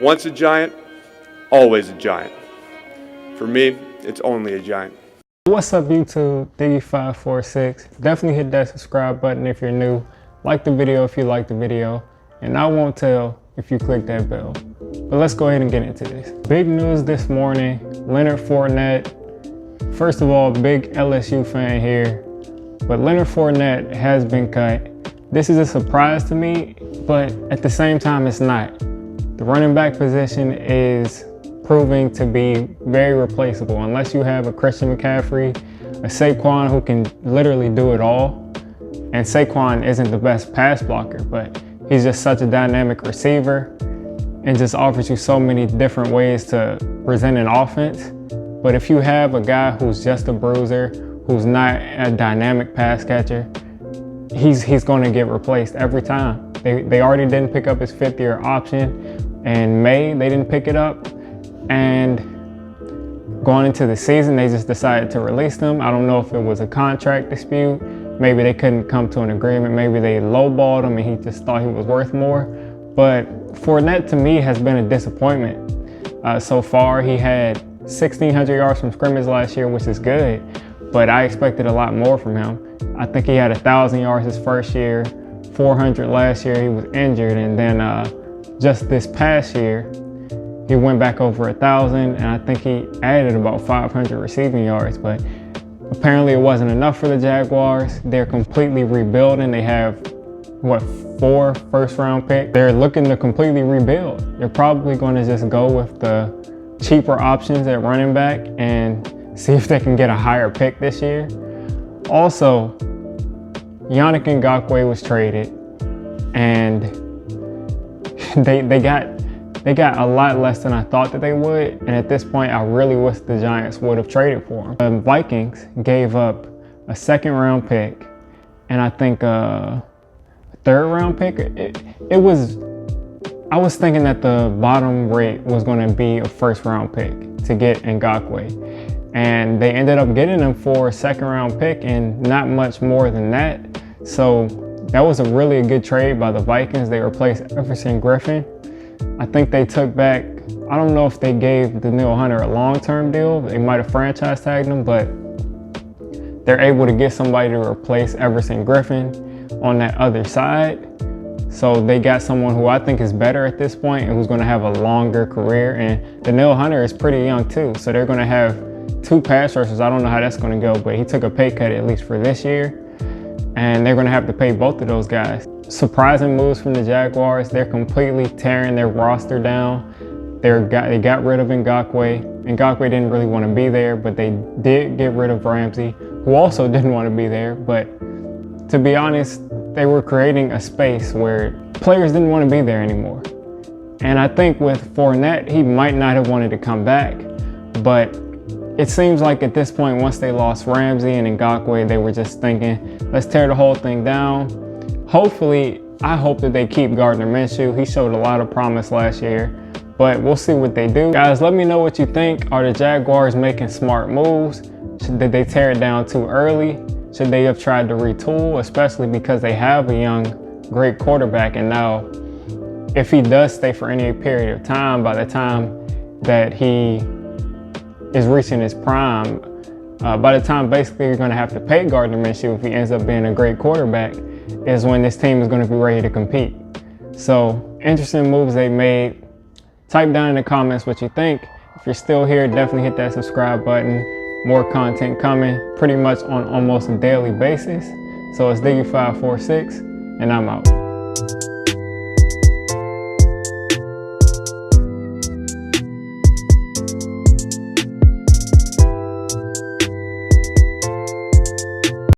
Once a giant, always a giant. For me, it's only a giant. What's up YouTube, Diggy546. Definitely hit that subscribe button if you're new. Like the video if you like the video. And I won't tell if you click that bell. But let's go ahead and get into this. Big news this morning, Leonard Fournette. First of all, big LSU fan here. But Leonard Fournette has been cut. This is a surprise to me, but at the same time it's not. The running back position is proving to be very replaceable unless you have a Christian McCaffrey, a Saquon who can literally do it all. And Saquon isn't the best pass blocker, but he's just such a dynamic receiver and just offers you so many different ways to present an offense. But if you have a guy who's just a bruiser, who's not a dynamic pass catcher, he's going to get replaced every time. They already didn't pick up his fifth-year option in May. They didn't pick it up. And going into the season, they just decided to release them. I don't know if it was a contract dispute. Maybe they couldn't come to an agreement. Maybe they lowballed him and he just thought he was worth more. But Fournette, to me, has been a disappointment so far. He had 1,600 yards from scrimmage last year, which is good, but I expected a lot more from him. I think he had 1,000 yards his first year, 400 last year. He was injured, and then just this past year, he went back over 1,000, and I think he added about 500 receiving yards, but apparently it wasn't enough for the Jaguars. They're completely rebuilding. They have, what, 4 first-round picks? They're looking to completely rebuild. They're probably going to just go with the cheaper options at running back and see if they can get a higher pick this year. Also, Yannick Ngakoue was traded, and they got a lot less than I thought that they would. And at this point, I really wish the Giants would have traded for him. The Vikings gave up a second-round pick, and I think a third-round pick. I was thinking that the bottom rate was going to be a first-round pick to get Ngakoue. And they ended up getting him for a second-round pick and not much more than that. So that was a really good trade by the Vikings. They replaced Everson Griffin. I think they took back, I don't know if they gave Danielle Hunter a long-term deal. They might have franchise tagged him, but they're able to get somebody to replace Everson Griffin on that other side. So they got someone who I think is better at this point and who's going to have a longer career. And Danielle Hunter is pretty young too. So they're going to have 2 pass rushers. I don't know how that's going to go, but he took a pay cut at least for this year. And they're going to have to pay both of those guys. Surprising moves from the Jaguars. They're completely tearing their roster down. They got rid of Ngakoue. Ngakoue didn't really want to be there, but they did get rid of Ramsey, who also didn't want to be there. But to be honest, they were creating a space where players didn't want to be there anymore. And I think with Fournette, he might not have wanted to come back, but it seems like at this point, once they lost Ramsey and Ngakoue, they were just thinking, let's tear the whole thing down. Hopefully, I hope that they keep Gardner Minshew. He showed a lot of promise last year, but we'll see what they do. Guys, let me know what you think. Are the Jaguars making smart moves? Did they tear it down too early? Should they have tried to retool, especially because they have a young, great quarterback? And now, if he does stay for any period of time, by the time that he is reaching his prime, by the time basically you're going to have to pay Gardner Minshew if he ends up being a great quarterback, is when this team is going to be ready to compete. So, interesting moves they made. Type down in the comments what you think. If you're still here, definitely hit that subscribe button. More content coming pretty much on almost a daily basis. So it's Diggy546, and I'm out.